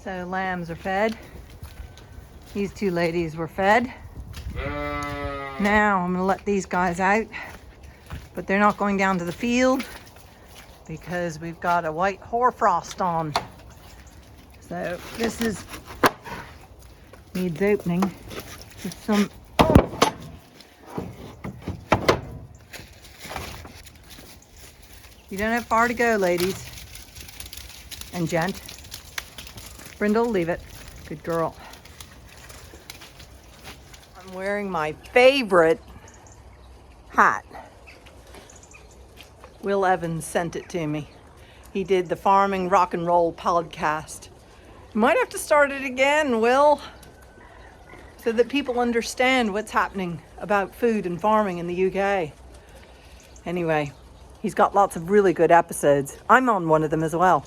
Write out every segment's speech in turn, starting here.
So lambs are fed. These two ladies were fed. Now I'm gonna let these guys out, but they're not going down to the field because we've got a white hoarfrost on. So this is needs opening with some. You don't have far to go, ladies and gent. Brindle, leave it. Good girl. I'm wearing my favorite hat. Will Evans sent it to me. He did the Farming Rock and Roll podcast. Might have to start it again, Will, so that people understand what's happening about food and farming in the UK. Anyway, he's got lots of really good episodes. I'm on one of them as well.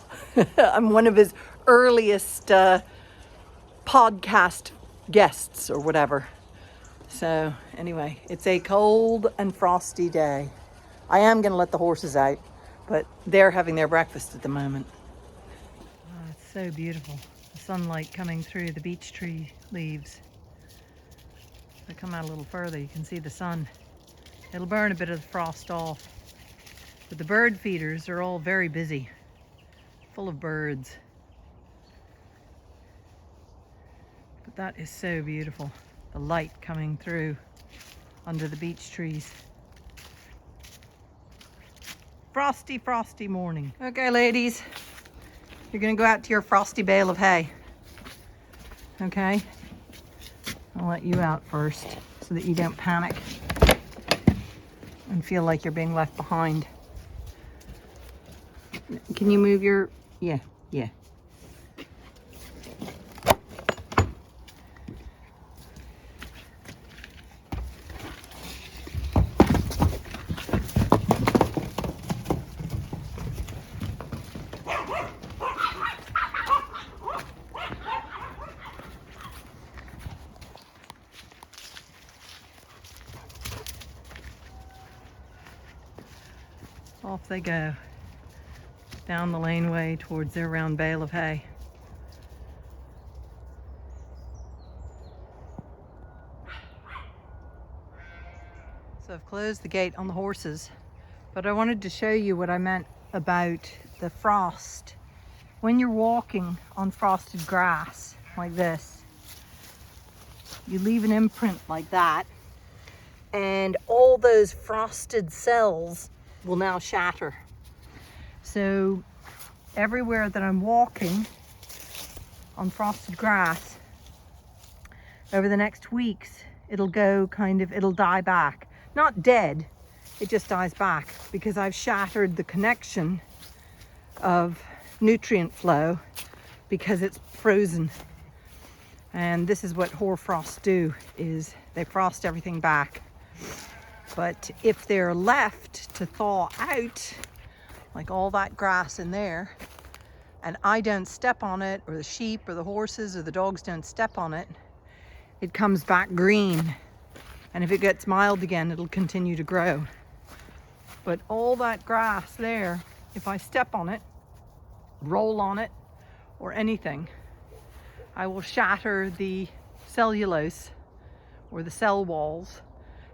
I'm one of his earliest podcast guests or whatever. So anyway, it's a cold and frosty day. I am going to let the horses out, but they're having their breakfast at the moment. Oh, it's so beautiful. The sunlight coming through the beech tree leaves. If I come out a little further, you can see the sun. It'll burn a bit of the frost off. But the bird feeders are all very busy, full of birds. But that is so beautiful. The light coming through under the beech trees. Frosty, frosty morning. Okay, ladies, you're gonna go out to your frosty bale of hay. Okay? I'll let you out first so that you don't panic and feel like you're being left behind. Can you move your, yeah. Off they go, down the laneway towards their round bale of hay. So I've closed the gate on the horses, but I wanted to show you what I meant about the frost. When you're walking on frosted grass like this, you leave an imprint like that, and all those frosted cells will now shatter. So everywhere that I'm walking on frosted grass over the next weeks, it'll go it'll die back. Not dead, it just dies back because I've shattered the connection of nutrient flow because it's frozen. And this is what hoarfrosts do, is they frost everything back. But if they're left to thaw out, like all that grass in there, and I don't step on it, or the sheep or the horses or the dogs don't step on it, it comes back green. And if it gets mild again, it'll continue to grow. But all that grass there, if I step on it, roll on it, or anything, I will shatter the cellulose or the cell walls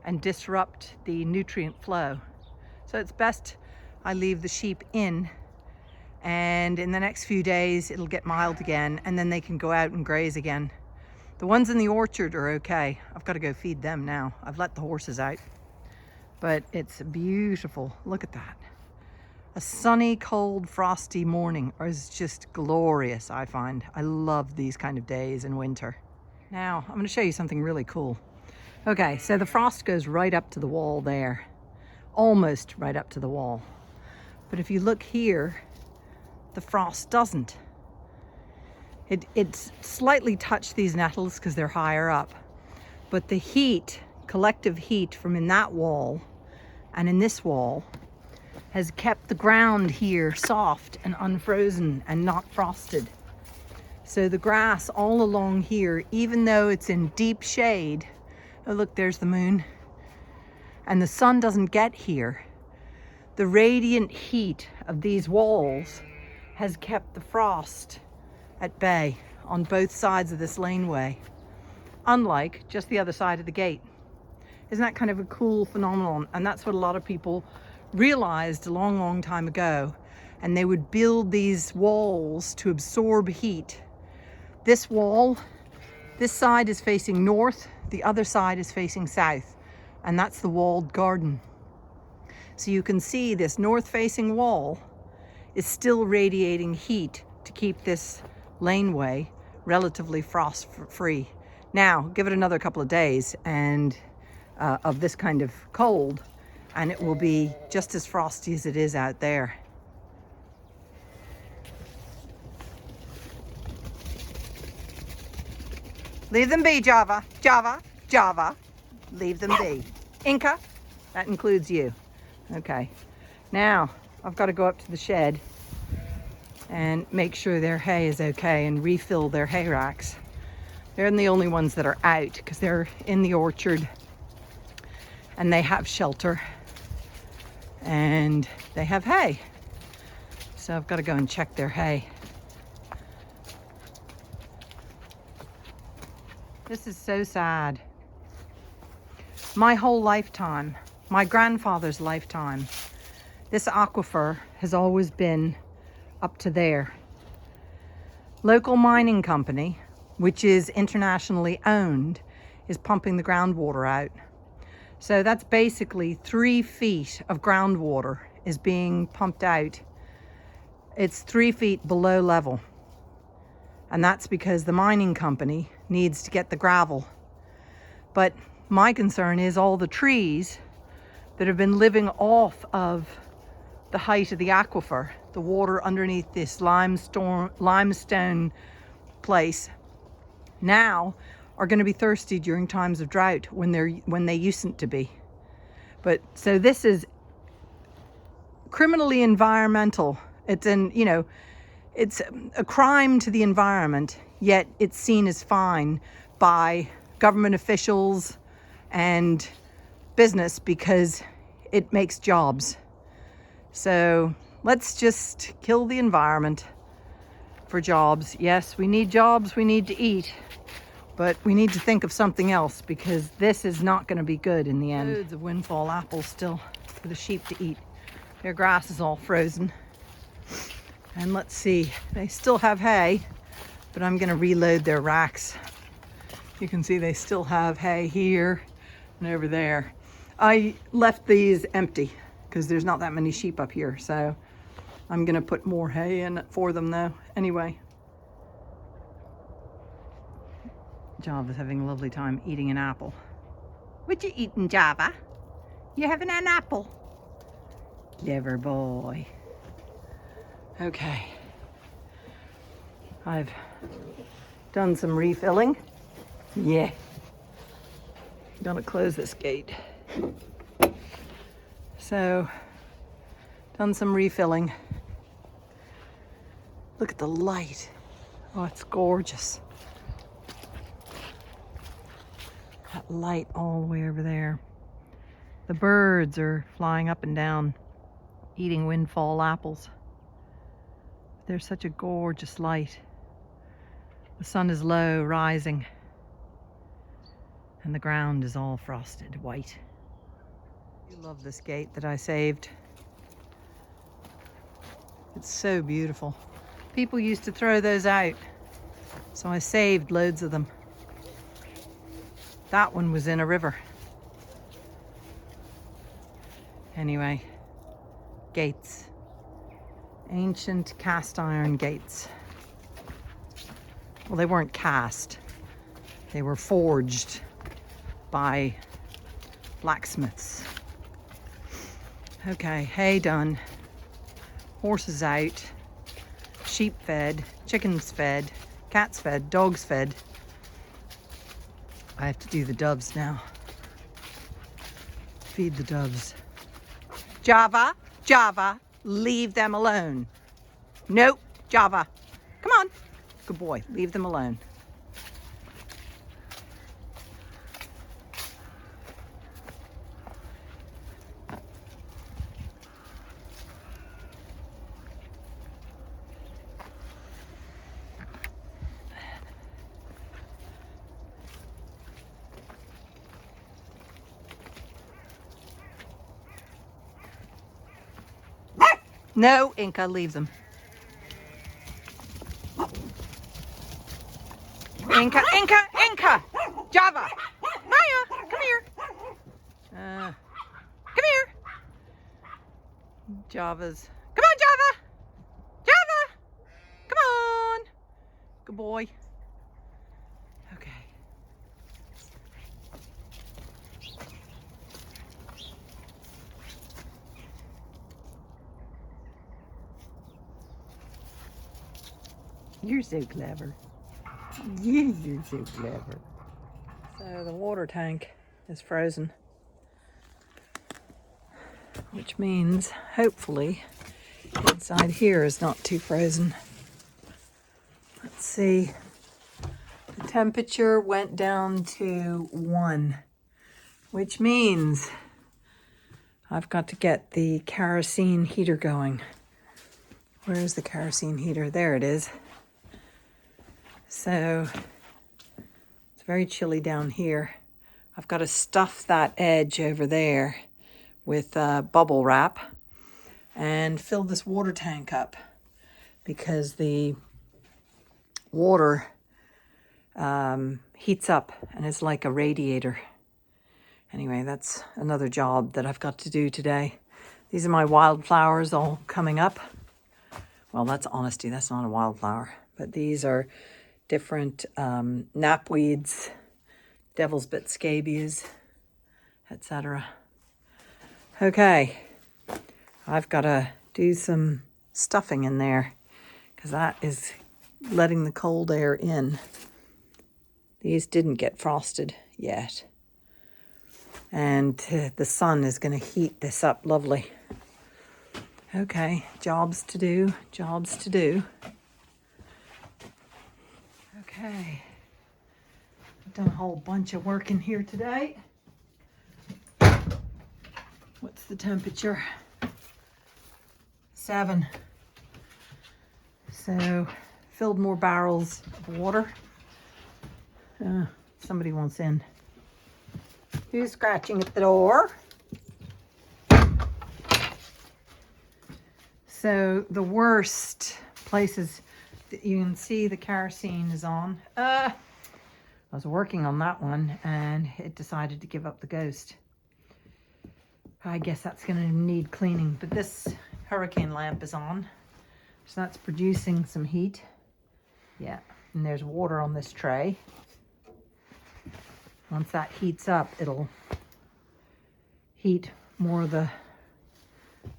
and disrupt the nutrient flow. So it's best I leave the sheep in, and in the next few days it'll get mild again, and then they can go out and graze again. The ones in the orchard are okay. I've got to go feed them now. I've let the horses out. But it's beautiful. Look at that. A sunny, cold, frosty morning is just glorious, I find. I love these kind of days in winter. Now, I'm going to show you something really cool. Okay, so the frost goes right up to the wall there. Almost right up to the wall. But if you look here, the frost doesn't. It's slightly touched these nettles because they're higher up. But the heat, collective heat from in that wall and in this wall, has kept the ground here soft and unfrozen and not frosted. So the grass all along here, even though it's in deep shade, oh look, there's the moon, and the sun doesn't get here, the radiant heat of these walls has kept the frost at bay. on both sides of this laneway, unlike just the other side of the gate. Isn't that kind of a cool phenomenon? And that's what a lot of people realized a long, long time ago. And they would build these walls to absorb heat. This wall, this side is facing north, the other side is facing south, and that's the walled garden. So you can see this north-facing wall is still radiating heat to keep this laneway relatively frost-free. Now, give it another couple of days and of this kind of cold, and it will be just as frosty as it is out there. Leave them be, Java. Java. Java. Leave them be. Inca, that includes you. Okay. Now, I've got to go up to the shed and make sure their hay is okay and refill their hay racks. They're the only ones that are out because they're in the orchard and they have shelter and they have hay. So I've got to go and check their hay. This is so sad. My whole lifetime, my grandfather's lifetime, this aquifer has always been up to there. Local mining company, which is internationally owned, is pumping the groundwater out. So that's basically 3 feet of groundwater is being pumped out. It's 3 feet below level. And that's because the mining company needs to get the gravel. But my concern is all the trees that have been living off of the height of the aquifer, the water underneath this limestone place, now are going to be thirsty during times of drought when they usedn't to be. But so this is criminally environmental. It's it's a crime to the environment, yet it's seen as fine by government officials and business because it makes jobs. So let's just kill the environment for jobs. Yes, we need jobs, we need to eat, but we need to think of something else because this is not going to be good in the end. Loads of windfall apples still for the sheep to eat. Their grass is all frozen. And let's see, they still have hay, but I'm going to reload their racks. You can see they still have hay here and over there. I left these empty because there's not that many sheep up here, so I'm going to put more hay in for them though. Anyway, Java's having a lovely time eating an apple. What you eating, Java? You having an apple? Clever boy. Okay, I've done some refilling. Yeah, gonna close this gate. So, done some refilling. Look at the light. Oh, it's gorgeous. That light all the way over there. The birds are flying up and down, eating windfall apples. There's such a gorgeous light. The sun is low, rising, and the ground is all frosted white. I love this gate that I saved. It's so beautiful. People used to throw those out, so I saved loads of them. That one was in a river. Anyway, gates. Ancient cast iron gates. Well, they weren't cast. They were forged by blacksmiths. Okay, hay done. Horses out. Sheep fed. Chickens fed. Cats fed. Dogs fed. I have to do the doves now. Feed the doves. Java, Java, leave them alone. Nope, Java. Come on. Good boy, leave them alone. No, Inca, leave them. Inca, Inca, Inca! Java! Maya, come here. Come here. Java's. Come on, Java! Java! Come on! Good boy. Okay. You're so clever. Yeah, you're so clever. So the water tank is frozen, which means hopefully inside here is not too frozen. Let's see. The temperature went down to 1, which means I've got to get the kerosene heater going. Where's the kerosene heater? There it is. So it's very chilly down here. I've got to stuff that edge over there with bubble wrap and fill this water tank up because the water heats up and it's like a radiator. Anyway, that's another job that I've got to do today. These are my wildflowers all coming up. Well, that's honesty, that's not a wildflower, but these are different knapweeds, devil's bit scabies, etc. Okay, I've got to do some stuffing in there because that is letting the cold air in. These didn't get frosted yet. And the sun is going to heat this up lovely. Okay, jobs to do, jobs to do. Okay, I've done a whole bunch of work in here today. What's the temperature? 7. So, filled more barrels of water. Somebody wants in. Who's scratching at the door? So the worst places that you can see the kerosene is on. I was working on that one and it decided to give up the ghost. I guess that's going to need cleaning, but this hurricane lamp is on. So that's producing some heat. Yeah, and there's water on this tray. Once that heats up, it'll heat more of the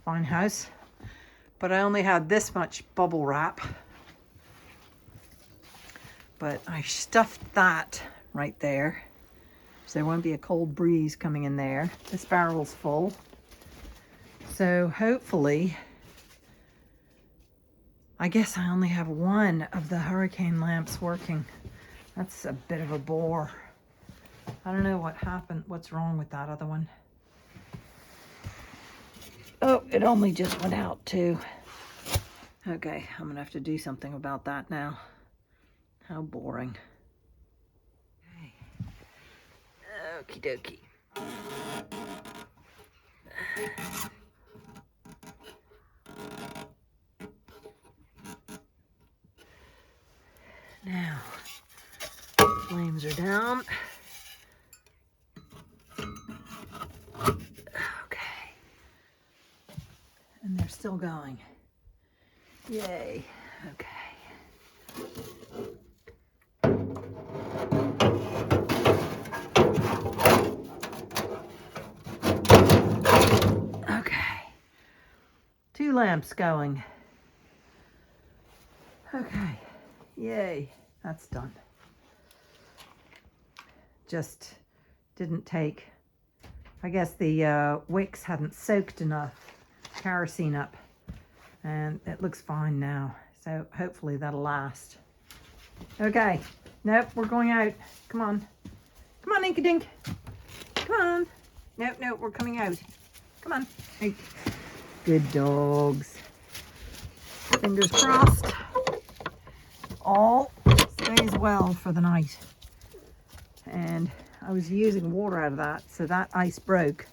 fine house. But I only had this much bubble wrap. But I stuffed that right there. So there won't be a cold breeze coming in there. This barrel's full. So hopefully, I guess I only have one of the hurricane lamps working. That's a bit of a bore. I don't know what happened, what's wrong with that other one. Oh, it only just went out too. Okay, I'm gonna have to do something about that now. How boring. Okay. Okie dokie. Now, flames are down. Okay. And they're still going. Yay. Okay. Okay. 2 lamps going. Okay. Yay. That's done. Just didn't take, I guess the wicks hadn't soaked enough kerosene up. And it looks fine now. So hopefully that'll last. Okay. Nope, we're going out. Come on. Come on, Inky Dink. Come on. No, we're coming out. Come on. Hey. Good dogs. Fingers crossed. All stays well for the night. And I was using water out of that, so that ice broke.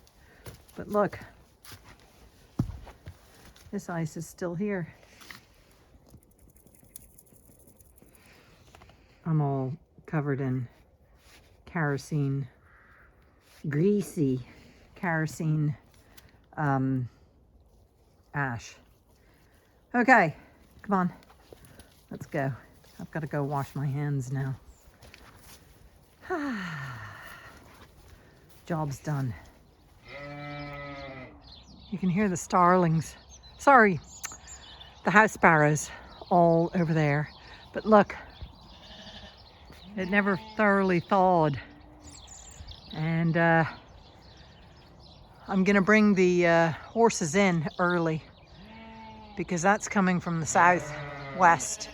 But look. This ice is still here. I'm all covered in kerosene, greasy kerosene ash. Okay, come on, let's go. I've got to go wash my hands now. Job's done. You can hear the starlings. Sorry, the house sparrows all over there. But look, it never thoroughly thawed. And I'm gonna bring the horses in early because that's coming from the southwest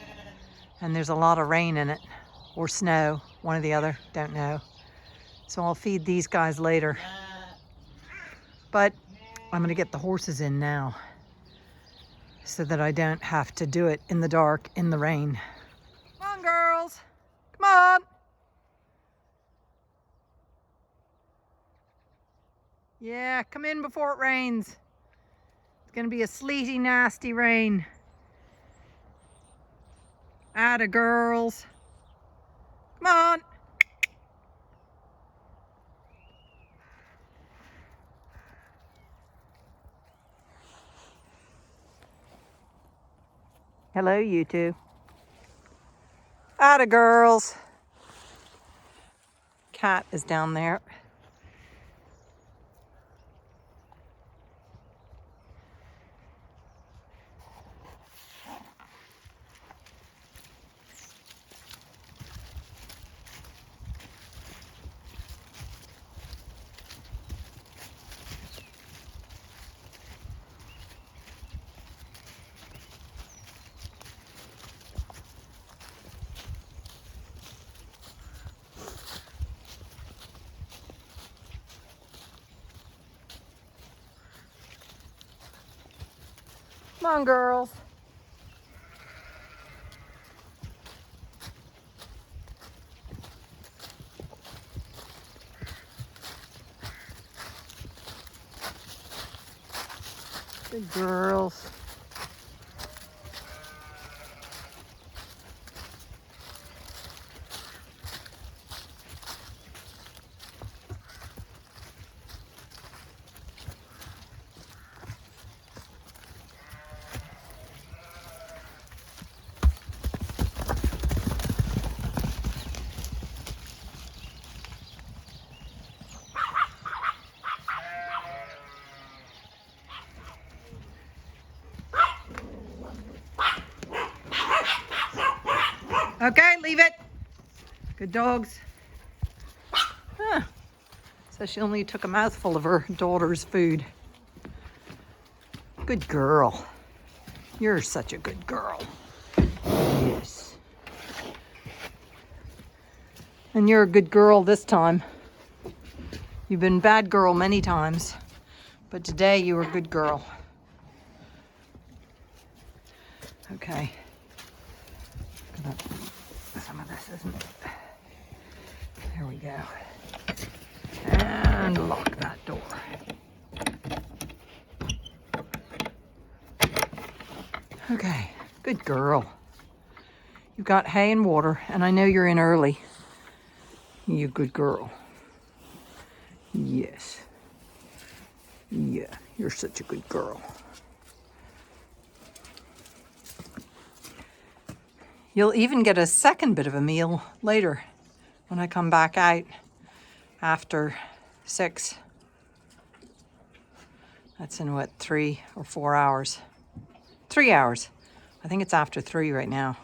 and there's a lot of rain in it, or snow, one or the other, don't know. So I'll feed these guys later. But I'm gonna get the horses in now so that I don't have to do it in the dark, in the rain. Come on, girls, come on. Yeah, come in before it rains. It's gonna be a sleety, nasty rain. Atta girls. Come on. Hello, you two. Atta girls. Cat is down there. Come on, girls. Good girls. Okay, leave it. Good dogs. Huh. So she only took a mouthful of her daughter's food. Good girl. You're such a good girl. Yes. And you're a good girl this time. You've been bad girl many times, but today you were a good girl. Okay. Some of this isn't. There we go. And lock that door. Okay, good girl. You've got hay and water, and I know you're in early. You good girl. Yes. Yeah, you're such a good girl. You'll even get a second bit of a meal later when I come back out after 6. That's in what, 3 or 4 hours? 3 hours. I think it's after 3 right now.